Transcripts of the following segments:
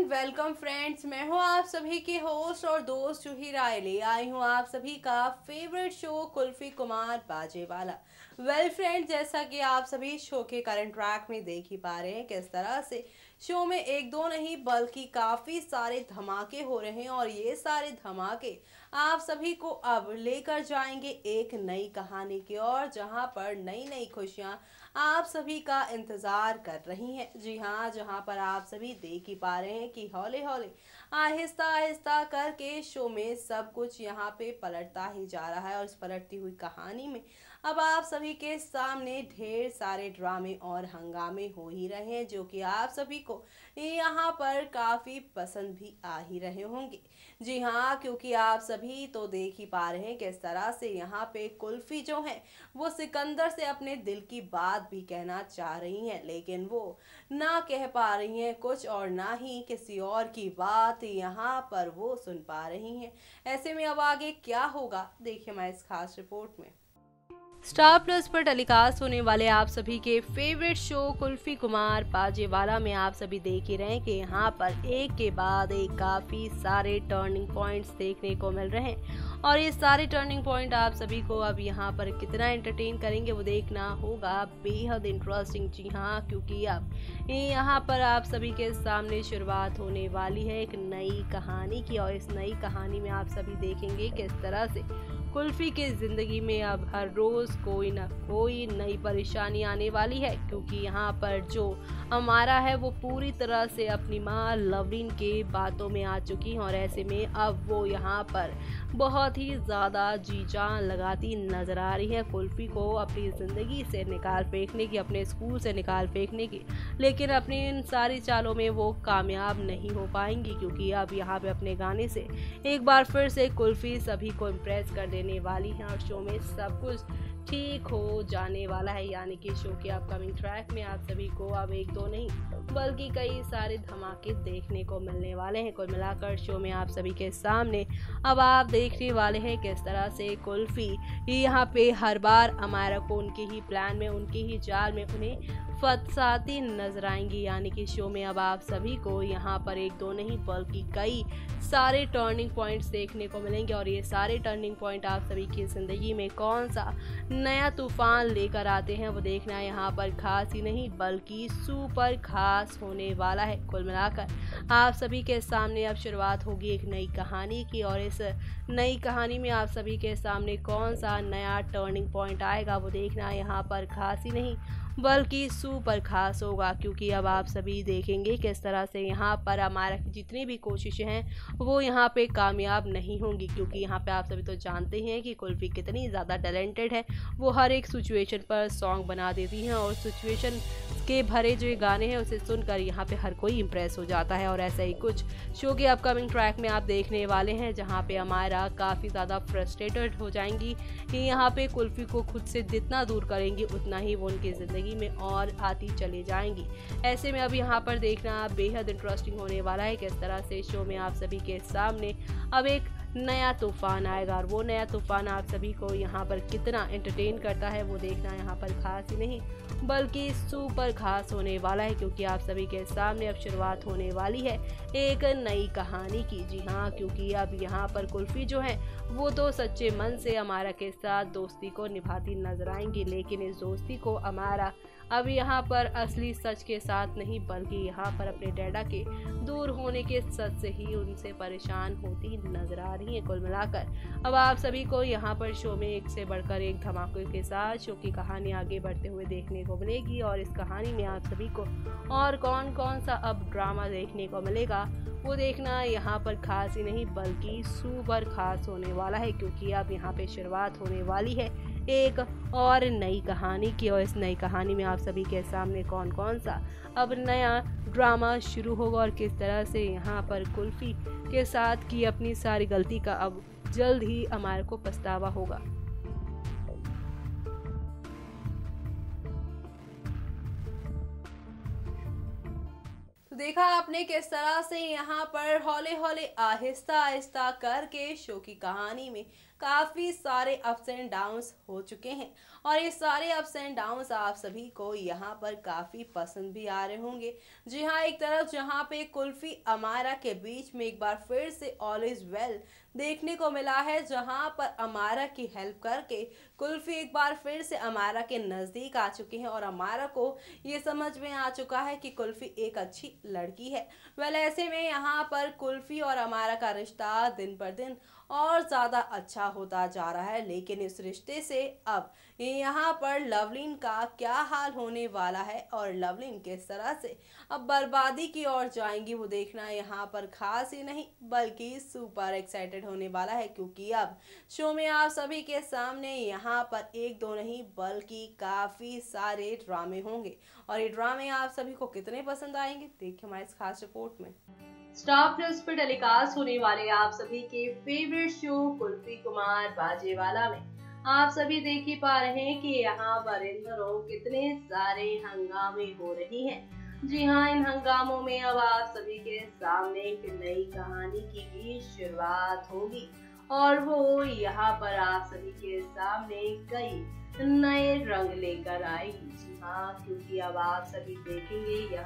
And welcome friends. मैं हूं आप सभी की होस्ट और दोस्त जूही राय। ले आई हूं आप सभी का favourite show kulfi Kumar Bajewala. Well friends, जैसा कि आप सभी शो के करंट ट्रैक में देख ही पा रहे हैं किस तरह से शो में एक दो नहीं बल्कि काफ़ी सारे धमाके हो रहे हैं और ये सारे धमाके आप सभी को अब लेकर जाएंगे एक नई कहानी की ओर, जहां पर नई नई खुशियां आप सभी का इंतज़ार कर रही हैं। जी हाँ, जहाँ पर आप सभी देख ही पा रहे हैं कि हौले हौले आहिस्ता आहिस्ता करके शो में सब कुछ यहाँ पे पलटता ही जा रहा है और इस पलटती हुई कहानी में अब आप सभी के सामने ढेर सारे ड्रामे और हंगामे हो ही रहे हैं, जो कि आप सभी को यहाँ पर काफ़ी पसंद भी आ ही रहे होंगे। जी हाँ, क्योंकि आप सभी तो देख ही पा रहे हैं किस तरह से यहाँ पे कुल्फी जो है वो सिकंदर से अपने दिल की बात भी कहना चाह रही हैं, लेकिन वो ना कह पा रही हैं कुछ और ना ही किसी और की बात यहाँ पर वो सुन पा रही हैं। ऐसे में अब आगे क्या होगा, देखिए हमारी इस खास रिपोर्ट में। स्टार प्लस पर टेलीकास्ट होने वाले आप सभी के फेवरेट शो कुल्फी कुमार बाजेवाला में आप सभी देख ही रहे हैं कि यहाँ पर एक के बाद एक काफ़ी सारे टर्निंग पॉइंट्स देखने को मिल रहे हैं और ये सारे टर्निंग पॉइंट आप सभी को अब यहाँ पर कितना एंटरटेन करेंगे वो देखना होगा बेहद इंटरेस्टिंग। जी हाँ, क्योंकि अब यहाँ पर आप सभी के सामने शुरुआत होने वाली है एक नई कहानी की और इस नई कहानी में आप सभी देखेंगे किस तरह से कुल्फी की जिंदगी में अब हर रोज कोई ना कोई नई परेशानी आने वाली है, क्योंकि यहाँ पर जो अमारा है वो पूरी तरह से अपनी माँ लवलीन के बातों में आ चुकी है और ऐसे में अब वो यहाँ पर बहुत ही ज़्यादा जी जान लगाती नजर आ रही है कुल्फी को अपनी ज़िंदगी से निकाल फेंकने की, अपने स्कूल से निकाल फेंकने की। लेकिन अपनी इन सारी चालों में वो कामयाब नहीं हो पाएंगी, क्योंकि अब यहाँ पे अपने गाने से एक बार फिर से कुल्फी सभी को इम्प्रेस कर देने वाली है और शो में सब कुछ ठीक हो जाने वाला है। यानी कि शो के अपकमिंग ट्रैक में आप सभी को अब एक दो नहीं बल्कि कई सारे धमाके देखने को मिलने वाले हैं। कुल मिलाकर शो में आप सभी के सामने अब आप देखने वाले हैं किस तरह से कुल्फी यहाँ पे हर बार अमारा को उनके ही प्लान में, उनके ही जाल में उन्हें फंसाती नजर आएंगी। यानी कि शो में अब आप सभी को यहाँ पर एक दो नहीं बल्कि कई सारे टर्निंग पॉइंट्स देखने को मिलेंगे और ये सारे टर्निंग पॉइंट आप सभी की ज़िंदगी में कौन सा नया तूफान लेकर आते हैं वो देखना यहाँ पर खास ही नहीं बल्कि सुपर खास होने वाला है। कुल मिलाकर आप सभी के सामने अब शुरुआत होगी एक नई कहानी की और इस नई कहानी में आप सभी के सामने कौन सा नया टर्निंग पॉइंट आएगा वो देखना यहाँ पर खास ही नहीं बल्कि सुपर खास होगा, क्योंकि अब आप सभी देखेंगे किस तरह से यहाँ पर हमारा की जितनी भी कोशिशें हैं वो यहाँ पे कामयाब नहीं होंगी, क्योंकि यहाँ पे आप सभी तो जानते ही हैं कि कुल्फी कितनी ज़्यादा टैलेंटेड है। वो हर एक सिचुएशन पर सॉन्ग बना देती हैं और सिचुएशन के भरे जो ये गाने हैं उसे सुनकर यहाँ पे हर कोई इम्प्रेस हो जाता है। और ऐसा ही कुछ शो के अपकमिंग ट्रैक में आप देखने वाले हैं, जहाँ पे हमारा काफ़ी ज़्यादा फ्रस्ट्रेटेड हो जाएंगी कि यहाँ पे कुल्फी को खुद से जितना दूर करेंगी उतना ही वो उनकी ज़िंदगी में और आती चली जाएंगी। ऐसे में अब यहाँ पर देखना बेहद इंटरेस्टिंग होने वाला है किस तरह से शो में आप सभी के सामने अब एक नया तूफान आएगा और वो नया तूफान आप सभी को यहाँ पर कितना एंटरटेन करता है वो देखना यहाँ पर खास ही नहीं बल्कि सुपर खास होने वाला है, क्योंकि आप सभी के सामने अब शुरुआत होने वाली है एक नई कहानी की। जी हाँ, क्योंकि अब यहाँ पर कुल्फी जो है वो तो सच्चे मन से अमारा के साथ दोस्ती को निभाती नजर आएंगी, लेकिन इस दोस्ती को अमारा अब यहाँ पर असली सच के साथ नहीं बल्कि यहाँ पर अपने डैडा के दूर होने के सच से ही उनसे परेशान होती नजर आ रही है। कुल मिलाकर अब आप सभी को यहाँ पर शो में एक से बढ़कर एक धमाके के साथ शो की कहानी आगे बढ़ते हुए देखने को मिलेगी और इस कहानी में आप सभी को और कौन कौन सा अब ड्रामा देखने को मिलेगा वो देखना यहाँ पर खास ही नहीं बल्कि सुपर खास होने वाला है, क्योंकि अब यहाँ पे शुरुआत होने वाली है एक और नई कहानी की और इस नई कहानी में आप सभी के सामने कौन कौन सा अब नया ड्रामा शुरू होगा और किस तरह से यहाँ पर कुल्फी के साथ की अपनी सारी गलती का अब जल्द ही अमार को पछतावा होगा। देखा आपने किस तरह से यहाँ पर हौले हौले आहिस्ता आहिस्ता करके शो की कहानी में काफ़ी सारे अप्स एंड डाउन्स हो चुके हैं और ये सारे अप्स एंड डाउन्स आप सभी को यहाँ पर काफ़ी पसंद भी आ रहे होंगे। जी हाँ, एक तरफ जहाँ पे कुल्फी अमारा के बीच में एक बार फिर से ऑल इज वेल देखने को मिला है, जहाँ पर अमारा की हेल्प करके कुल्फी एक बार फिर से अमारा के नज़दीक आ चुकी हैं और अमारा को ये समझ में आ चुका है कि कुल्फी एक अच्छी लड़की है। वेल ऐसे में यहाँ पर कुल्फी और अमारा का रिश्ता दिन पर दिन और ज़्यादा अच्छा होता जा रहा है, लेकिन इस रिश्ते से अब यहाँ पर लवलीन का क्या हाल होने वाला है और लवलीन किस तरह से अब बर्बादी की ओर जाएंगी, वो देखना यहाँ पर खास ही नहीं बल्कि सुपर एक्साइटेड होने वाला है, क्योंकि अब शो में आप सभी के सामने यहाँ पर एक दो नहीं बल्कि काफ़ी सारे ड्रामे होंगे और ये ड्रामे आप सभी को कितने पसंद आएंगे देखिए हमारे इस खास रिपोर्ट में। स्टार प्लस पर टेलीकास्ट होने वाले आप सभी के फेवरेट शो कुल्फी कुमार बाजेवाला में आप सभी देख ही पा रहे हैं कि यहाँ पर इन दिनों कितने सारे हंगामे हो रही हैं। जी हाँ, इन हंगामों में अब आप सभी के सामने एक नई कहानी की भी शुरुआत होगी और वो यहाँ पर आप सभी के सामने कई नए रंग लेकर आएगी। जी हाँ, क्योंकि अब आप सभी देखेंगे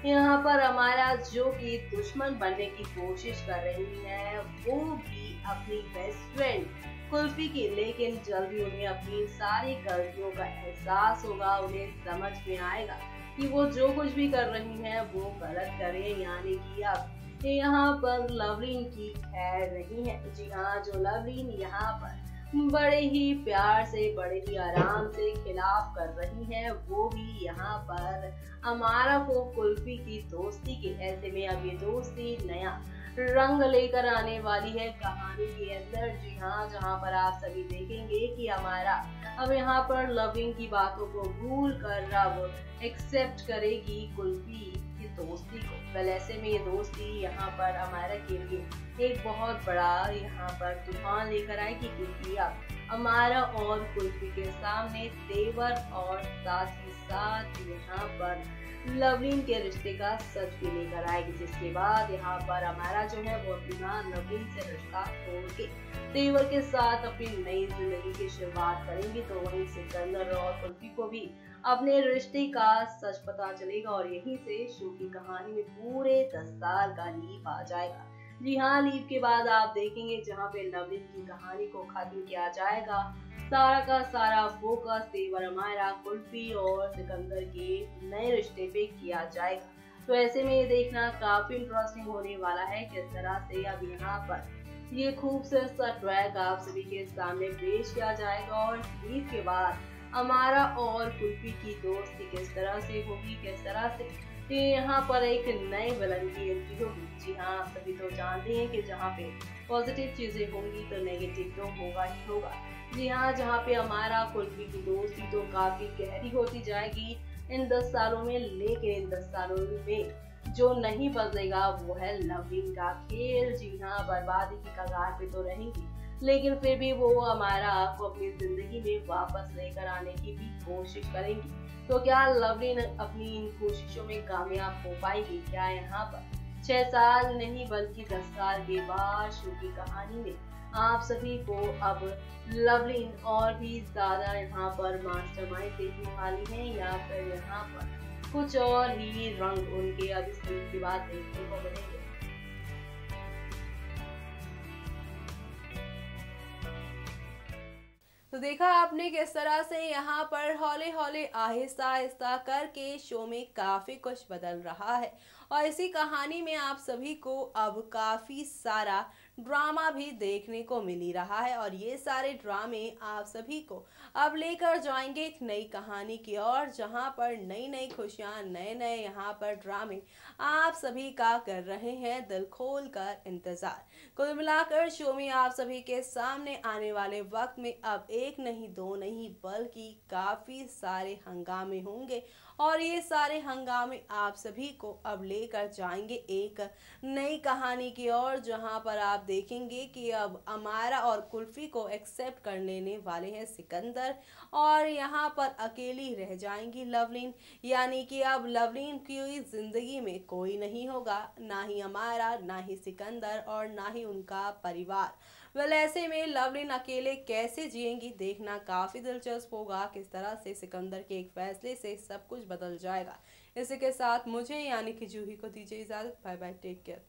यहाँ पर हमारा जो कि दुश्मन बनने की कोशिश कर रही है वो भी अपनी बेस्ट फ्रेंड कुल्फी की, लेकिन जल्दी उन्हें अपनी सारी गलतियों का एहसास होगा, उन्हें समझ में आएगा कि वो जो कुछ भी कर रही हैं वो गलत करें, यानी कि अब यहाँ पर लवलीन की खैर नहीं है। जी हाँ, जो लवलीन यहाँ पर बड़े ही प्यार से बड़े ही आराम से खिलाफ कर रही है वो भी यहाँ पर अमारा को कुल्फी की दोस्ती के, ऐसे में अब ये दोस्ती नया रंग लेकर आने वाली है कहानी के अंदर। जी हाँ, जहाँ पर आप सभी देखेंगे कि हमारा अब यहाँ पर लवलीन की बातों को भूल कर अब एक्सेप्ट करेगी कुल्फी की दोस्ती को। वेल ऐसे में ये दोस्ती यहाँ पर हमारा के लिए एक बहुत बड़ा यहाँ पर तूफान लेकर आएगी, क्योंकि अब हमारा और कुल्फी के सामने तेवर और साथ ही साथ यहाँ पर लवलीन के रिश्ते का सच भी लेकर आएगी, जिसके बाद यहाँ पर हमारा जो है वो अपना लवलीन से रिश्ता तोड़ के तेवर के साथ अपनी नई जिंदगी की शुरुआत करेंगी। तो वहीं सिकंदर और कुल्फी को भी अपने रिश्ते का सच पता चलेगा और यहीं से शो की कहानी में पूरे 10 साल का लीप आ जाएगा। जी हाँ, लीप के बाद आप देखेंगे जहाँ पे लवलीन की कहानी को खत्म किया जाएगा, सारा का सारा फोकस तेवर अमारा कुल्फी और सिकंदर के नए रिश्ते पे किया जाएगा। तो ऐसे में ये देखना काफी इंटरेस्टिंग होने वाला है किस तरह से अब यहाँ पर ये खूबसूरत सा ट्रैक आप सभी के सामने पेश किया जाएगा और लीप के बाद अमारा और कुल्फी की दोस्ती किस तरह से होगी, किस तरह से यहाँ पर एक नए विलन की एंट्री होगी। जी हाँ, आप सभी तो जानते हैं कि जहाँ पे पॉजिटिव चीजें होंगी तो नेगेटिव तो होगा ही होगा। जी हाँ, जहाँ पे हमारा कुल्फी की दोस्ती तो काफी गहरी होती जाएगी इन 10 सालों में, लेकिन इन 10 सालों में जो नहीं बदलेगा वो है लवलीन का खेल। जी हाँ, बर्बादी की कगार पे तो रहेंगी, लेकिन फिर भी वो हमारा को अपनी जिंदगी में वापस लेकर आने की भी कोशिश करेंगी। तो क्या लवलीन अपनी इन कोशिशों में कामयाब हो पाएगी? क्या यहाँ पर 6 साल नहीं बल्कि 10 साल के बाद शो की कहानी में आप सभी को अब लवलीन और भी ज्यादा यहाँ पर मास्टरमाइंड देखने वाली है, या फिर यहाँ पर कुछ और ही रंग उनके अब इस फिल्म के बाद देखने को मिलेंगे? तो देखा आपने किस तरह से यहाँ पर हौले हौले आहिस्ता आहिस्ता करके शो में काफ़ी कुछ बदल रहा है और इसी कहानी में आप सभी को अब काफ़ी सारा ड्रामा भी देखने को मिल ही रहा है और ये सारे ड्रामे आप सभी को अब लेकर जाएंगे एक नई कहानी की ओर, जहाँ पर नई नई खुशियाँ नए नए यहाँ पर ड्रामे आप सभी का कर रहे हैं दिल खोल कर इंतज़ार। कुल मिलाकर शो में आप सभी के सामने आने वाले वक्त में अब एक नहीं दो नहीं बल्कि काफ़ी सारे हंगामे होंगे और ये सारे हंगामे आप सभी को अब लेकर जाएंगे एक नई कहानी की ओर, जहां पर आप देखेंगे कि अब अमारा और कुल्फी को एक्सेप्ट कर लेने वाले हैं सिकंदर और यहाँ पर अकेली रह जाएंगी लवलीन, यानी कि अब लवलीन की जिंदगी में कोई नहीं होगा, ना ही अमारा ना ही सिकंदर और ना ही उनका परिवार। वेल ऐसे में लवलीन अकेले कैसे जिएंगी देखना काफी दिलचस्प होगा, किस तरह से सिकंदर के एक फैसले से सब कुछ बदल जाएगा। इसी के साथ मुझे यानी कि जूही को दीजिए इजाजत। Bye bye, take care.